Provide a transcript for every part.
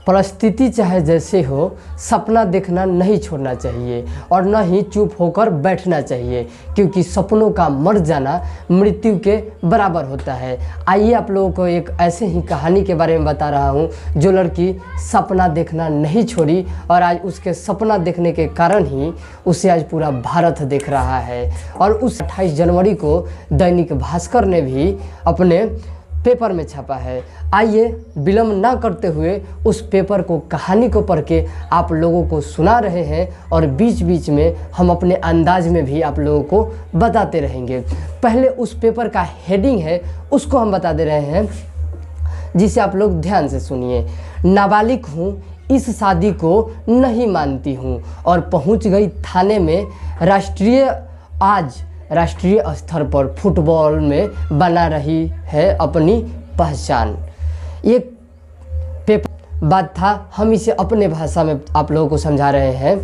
परिस्थिति चाहे जैसे हो, सपना देखना नहीं छोड़ना चाहिए और न ही चुप होकर बैठना चाहिए, क्योंकि सपनों का मर जाना मृत्यु के बराबर होता है। आइए आप लोगों को एक ऐसे ही कहानी के बारे में बता रहा हूँ जो लड़की सपना देखना नहीं छोड़ी और आज उसके सपना देखने के कारण ही उसे आज पूरा भारत देख रहा है। और उस 28 जनवरी को दैनिक भास्कर ने भी अपने पेपर में छापा है। आइए विलम्ब ना करते हुए उस पेपर को, कहानी को पढ़ के आप लोगों को सुना रहे हैं और बीच बीच में हम अपने अंदाज में भी आप लोगों को बताते रहेंगे। पहले उस पेपर का हेडिंग है उसको हम बता दे रहे हैं, जिसे आप लोग ध्यान से सुनिए। नाबालिग हूँ, इस शादी को नहीं मानती हूँ और पहुँच गई थाने में। राष्ट्रीय स्तर पर फुटबॉल में बना रही है अपनी पहचान। ये पेपर बात था, हम इसे अपने भाषा में आप लोगों को समझा रहे हैं।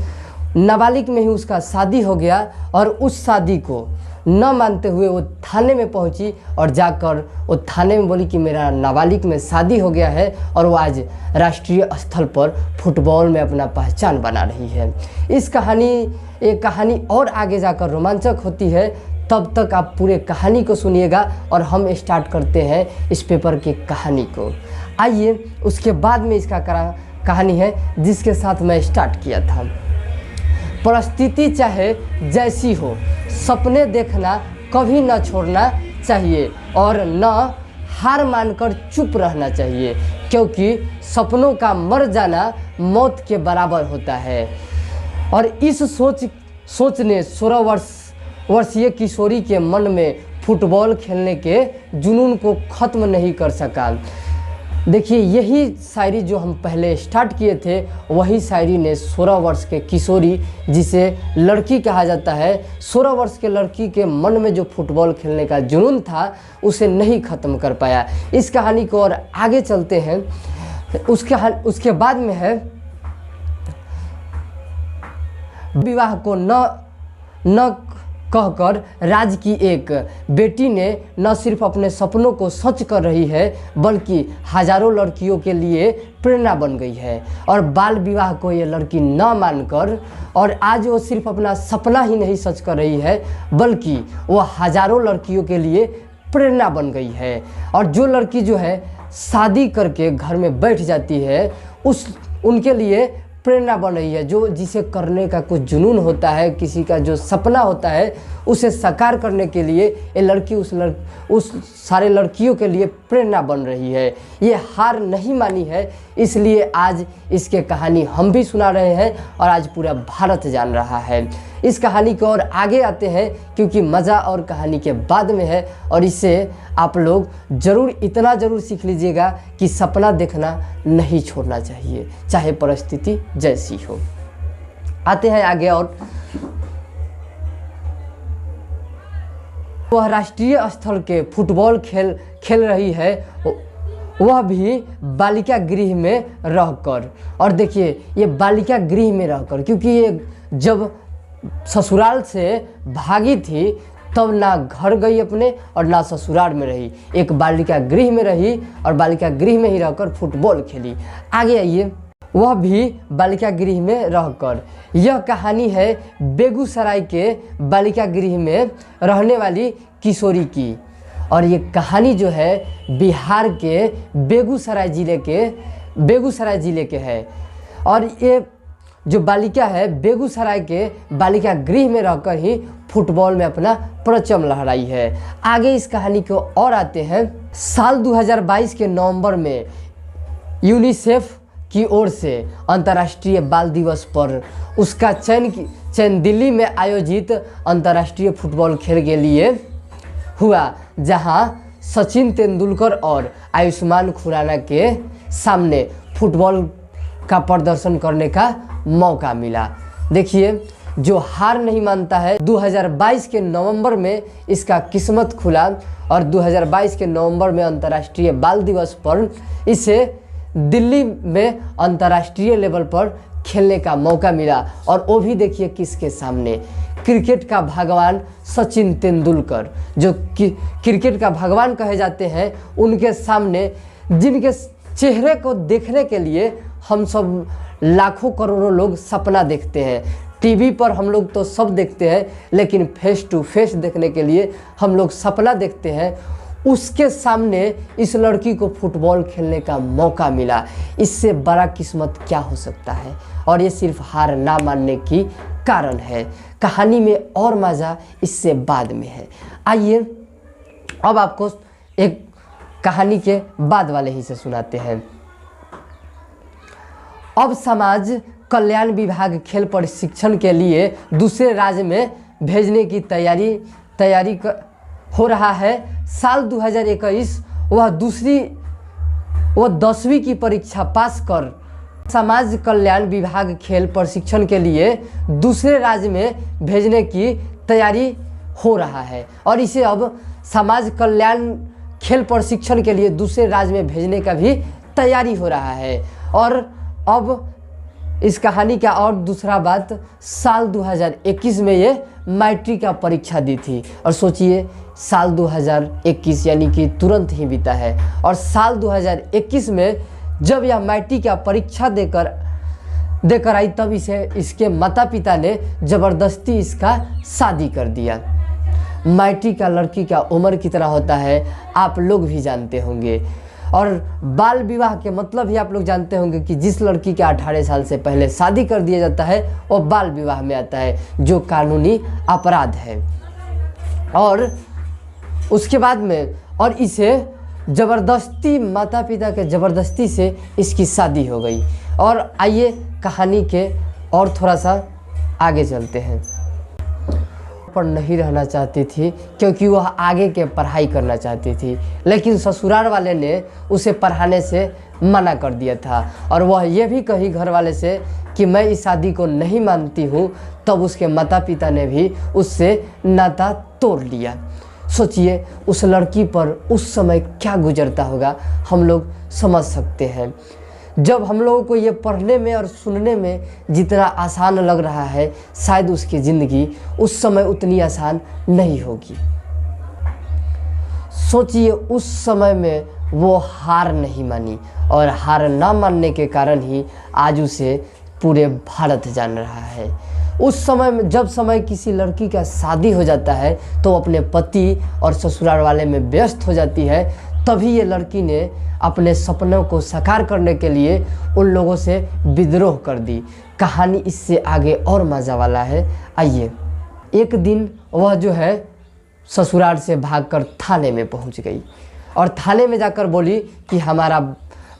नाबालिग में ही उसका शादी हो गया और उस शादी को न मानते हुए वो थाने में पहुंची और जाकर वो थाने में बोली कि मेरा नाबालिग में शादी हो गया है और वो आज राष्ट्रीय स्तर पर फुटबॉल में अपना पहचान बना रही है। एक कहानी और आगे जाकर रोमांचक होती है, तब तक आप पूरे कहानी को सुनिएगा और हम स्टार्ट करते हैं इस पेपर की कहानी को। आइए उसके बाद में इसका कहानी है जिसके साथ मैं स्टार्ट किया था। परिस्थिति चाहे जैसी हो, सपने देखना कभी न छोड़ना चाहिए और न हार मानकर चुप रहना चाहिए, क्योंकि सपनों का मर जाना मौत के बराबर होता है। और इस सोच ने 16 वर्षीय किशोरी के मन में फुटबॉल खेलने के जुनून को ख़त्म नहीं कर सका। देखिए, यही शायरी जो हम पहले स्टार्ट किए थे, वही शायरी ने 16 वर्ष के किशोरी, जिसे लड़की कहा जाता है, 16 वर्ष के लड़की के मन में जो फुटबॉल खेलने का जुनून था उसे नहीं ख़त्म कर पाया। इस कहानी को और आगे चलते हैं। उसके बाद में है, विवाह को न कहकर राज की एक बेटी ने न सिर्फ अपने सपनों को सच कर रही है बल्कि हजारों लड़कियों के लिए प्रेरणा बन गई है। और बाल विवाह को ये लड़की न मानकर और आज वो सिर्फ अपना सपना ही नहीं सच कर रही है बल्कि वो हजारों लड़कियों के लिए प्रेरणा बन गई है। और जो लड़की जो है शादी करके घर में बैठ जाती है, उनके लिए प्रेरणा बन रही है। जिसे करने का कुछ जुनून होता है, किसी का जो सपना होता है, उसे साकार करने के लिए ये लड़की उस सारे लड़कियों के लिए प्रेरणा बन रही है। ये हार नहीं मानी है, इसलिए आज इसके कहानी हम भी सुना रहे हैं और आज पूरा भारत जान रहा है। इस कहानी को और आगे आते हैं क्योंकि मज़ा और कहानी के बाद में है और इससे आप लोग इतना ज़रूर सीख लीजिएगा कि सपना देखना नहीं छोड़ना चाहिए, चाहे परिस्थिति जैसी हो। आते हैं आगे। और वह राष्ट्रीय स्तर के फुटबॉल खेल रही है, वह भी बालिका गृह में रहकर। और देखिए, ये बालिका गृह में रहकर, क्योंकि ये जब ससुराल से भागी थी तब ना घर गई अपने और ना ससुराल में रही, एक बालिका गृह में रही और बालिका गृह में ही रहकर फुटबॉल खेली। आगे आइए, वह भी बालिका गृह में रहकर। यह कहानी है बेगूसराय के बालिका गृह में रहने वाली किशोरी की। और ये कहानी जो है बिहार के बेगूसराय ज़िले के है। और ये जो बालिका है बेगूसराय के बालिका गृह में रहकर ही फुटबॉल में अपना परचम लहराई है। आगे इस कहानी को और आते हैं। साल 2022 के नवंबर में यूनिसेफ की ओर से अंतर्राष्ट्रीय बाल दिवस पर उसका चयन दिल्ली में आयोजित अंतर्राष्ट्रीय फुटबॉल खेल के लिए हुआ, जहां सचिन तेंदुलकर और आयुष्मान खुराना के सामने फुटबॉल का प्रदर्शन करने का मौका मिला। देखिए, जो हार नहीं मानता है, 2022 के नवंबर में इसका किस्मत खुला और 2022 के नवंबर में अंतर्राष्ट्रीय बाल दिवस पर इसे दिल्ली में अंतर्राष्ट्रीय लेवल पर खेलने का मौका मिला। और वो भी देखिए किसके सामने, क्रिकेट का भगवान सचिन तेंदुलकर, जो क्रिकेट का भगवान कहे जाते हैं, उनके सामने, जिनके चेहरे को देखने के लिए हम सब लाखों करोड़ों लोग सपना देखते हैं। टीवी पर हम लोग तो सब देखते हैं, लेकिन फेस टू फेस देखने के लिए हम लोग सपना देखते हैं। उसके सामने इस लड़की को फुटबॉल खेलने का मौका मिला। इससे बड़ा किस्मत क्या हो सकता है? और ये सिर्फ हार ना मानने की कारण है। कहानी में और मज़ा इससे बाद में है। आइए अब आपको एक कहानी के बाद वाले हिस्से सुनाते हैं। अब समाज कल्याण विभाग खेल प्रशिक्षण के लिए दूसरे राज्य में भेजने की तैयारी हो रहा है। साल 2021 वह 10वीं की परीक्षा पास कर समाज कल्याण विभाग खेल प्रशिक्षण के लिए दूसरे राज्य में भेजने की तैयारी हो रहा है। और इसे अब समाज कल्याण खेल प्रशिक्षण के लिए दूसरे राज्य में भेजने का भी तैयारी हो रहा है। और अब इस कहानी का और दूसरा बात, साल 2021 में ये मैट्रिक का परीक्षा दी थी। और सोचिए साल 2021 यानी कि तुरंत ही बीता है। और साल 2021 में जब यह मैट्रिक का परीक्षा देकर आई, तब इसके माता पिता ने ज़बरदस्ती इसका शादी कर दिया। मैट्रिक का लड़की का उम्र कितना होता है आप लोग भी जानते होंगे। और बाल विवाह के मतलब ही आप लोग जानते होंगे कि जिस लड़की के 18 साल से पहले शादी कर दिया जाता है वो बाल विवाह में आता है, जो कानूनी अपराध है। और उसके बाद में और इसे ज़बरदस्ती, माता पिता के ज़बरदस्ती से इसकी शादी हो गई। और आइए कहानी के और थोड़ा सा आगे चलते हैं। पर नहीं रहना चाहती थी क्योंकि वह आगे के पढ़ाई करना चाहती थी, लेकिन ससुराल वाले ने उसे पढ़ाने से मना कर दिया था। और वह यह भी कही घर वाले से कि मैं इस शादी को नहीं मानती हूँ। तब उसके माता पिता ने भी उससे नाता तोड़ लिया। सोचिए उस लड़की पर उस समय क्या गुजरता होगा, हम लोग समझ सकते हैं। जब हम लोगों को ये पढ़ने में और सुनने में जितना आसान लग रहा है, शायद उसकी ज़िंदगी उस समय उतनी आसान नहीं होगी। सोचिए उस समय में वो हार नहीं मानी, और हार ना मानने के कारण ही आज उसे पूरे भारत जान रहा है। उस समय में जब किसी लड़की का शादी हो जाता है तो अपने पति और ससुराल वाले में व्यस्त हो जाती है, तभी ये लड़की ने अपने सपनों को साकार करने के लिए उन लोगों से विद्रोह कर दी। कहानी इससे आगे और मज़ा वाला है। आइए, एक दिन वह जो है ससुराल से भागकर थाने में पहुंच गई और थाने में जाकर बोली कि हमारा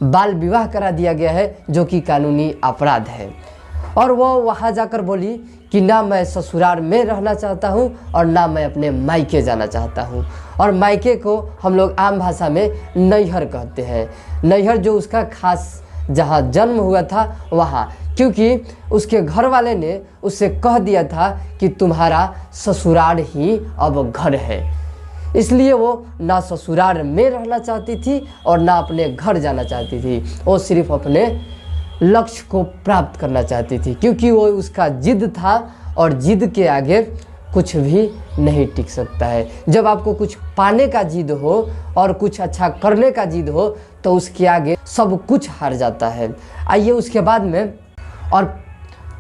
बाल विवाह करा दिया गया है, जो कि कानूनी अपराध है। और वह वहाँ जाकर बोली कि ना मैं ससुराल में रहना चाहता हूँ और ना मैं अपने मायके जाना चाहता हूँ। और मायके को हम लोग आम भाषा में नैहर कहते हैं। नैहर जो उसका खास जहाँ जन्म हुआ था वहाँ, क्योंकि उसके घर वाले ने उससे कह दिया था कि तुम्हारा ससुराल ही अब घर है। इसलिए वो ना ससुराल में रहना चाहती थी और ना अपने घर जाना चाहती थी। वो सिर्फ अपने लक्ष्य को प्राप्त करना चाहती थी, क्योंकि वो उसका जिद था और जिद के आगे कुछ भी नहीं टिक सकता है। जब आपको कुछ पाने का जिद हो और कुछ अच्छा करने का जिद हो तो उसके आगे सब कुछ हार जाता है। आइए उसके बाद में, और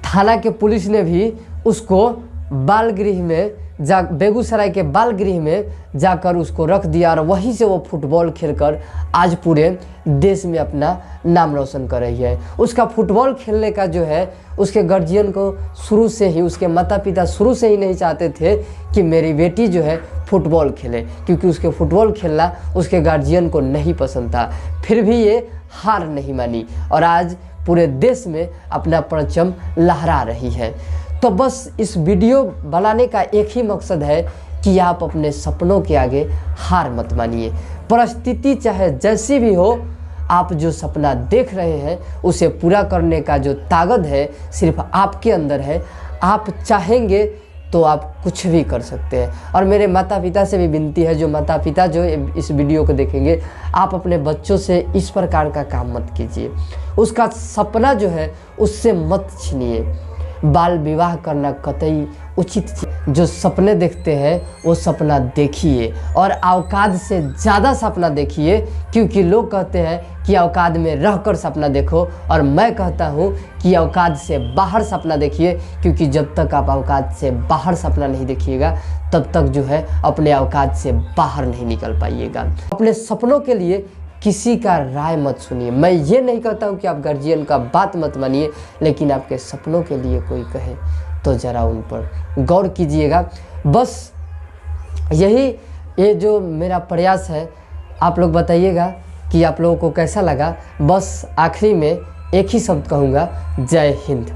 थाना के पुलिस ने भी उसको बाल गृह में बेगूसराय के बाल गृह में जाकर उसको रख दिया। और वहीं से वो फुटबॉल खेलकर आज पूरे देश में अपना नाम रोशन कर रही है। उसका फुटबॉल खेलने का जो है, उसके गार्जियन को शुरू से ही, उसके माता पिता शुरू से ही नहीं चाहते थे कि मेरी बेटी जो है फुटबॉल खेले, क्योंकि उसके फुटबॉल खेलना उसके गार्जियन को नहीं पसंद था। फिर भी ये हार नहीं मानी और आज पूरे देश में अपना परचम लहरा रही है। तो बस इस वीडियो बनाने का एक ही मकसद है कि आप अपने सपनों के आगे हार मत मानिए। परिस्थिति चाहे जैसी भी हो, आप जो सपना देख रहे हैं उसे पूरा करने का जो ताकत है सिर्फ आपके अंदर है। आप चाहेंगे तो आप कुछ भी कर सकते हैं। और मेरे माता पिता से भी विनती है, जो माता पिता जो इस वीडियो को देखेंगे, आप अपने बच्चों से इस प्रकार का काम मत कीजिए। उसका सपना जो है उससे मत छीनिए। बाल विवाह करना कतई उचित जो सपने देखते हैं वो सपना देखिए और औकात से ज़्यादा सपना देखिए, क्योंकि लोग कहते हैं कि औकात में रहकर सपना देखो, और मैं कहता हूँ कि औकात से बाहर सपना देखिए, क्योंकि जब तक आप औकात से बाहर सपना नहीं देखिएगा तब तक जो है अपने औकात से बाहर नहीं निकल पाइएगा। अपने सपनों के लिए किसी का राय मत सुनिए। मैं ये नहीं कहता हूँ कि आप गार्जियन का बात मत मानिए, लेकिन आपके सपनों के लिए कोई कहे तो ज़रा उन पर गौर कीजिएगा। बस यही ये जो मेरा प्रयास है, आप लोग बताइएगा कि आप लोगों को कैसा लगा। बस आखिरी में एक ही शब्द कहूँगा, जय हिंद।